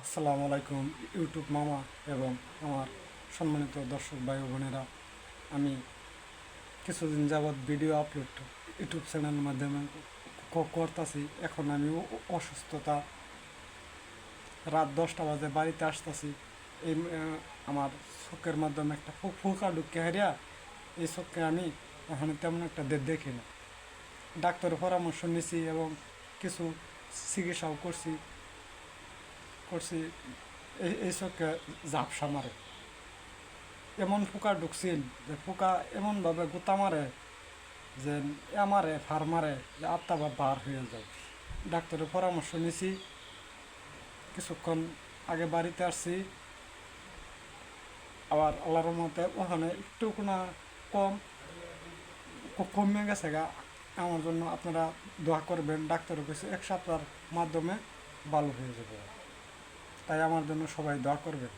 আসসালামু আলাইকুম ইউটিউব মামা এবং আমার সম্মানিত দর্শক ভাই ও বোনেরা। আমি কিছুদিন যাবৎ ভিডিও আপলোড ইউটিউব চ্যানেলের মাধ্যমে করতেছি। এখন আমি অসুস্থতা রাত 10টা বাজে বাড়িতে আসতেছি। এই আমার চোখের মাধ্যমে একটা ফুকা ঢুকে হারিয়া এই চোখকে আমি ওখানে তেমন একটা দেখি না। ডাক্তারের পরামর্শ নিছি এবং কিছু চিকিৎসাও করছি করছি এই চোখকে ঝাপসা মারে। এমন পোকা ঢুকছিল যে পোকা এমনভাবে গোতা মারে যে আমারে ফার মারে যে আত্মা বার হয়ে যায়। ডাক্তারের পরামর্শ নিছি, কিছুক্ষণ আগে বাড়িতে আসছি। আবার আল্লাহর রহমতে ওখানে একটু কোনো কম কমে গেছে গা। আমার জন্য আপনারা দোয়া করবেন। ডাক্তারের কাছে 1 সপ্তাহের মাধ্যমে ভালো হয়ে যাবে, তাই আমার জন্য সবাই দোয়া করবেন।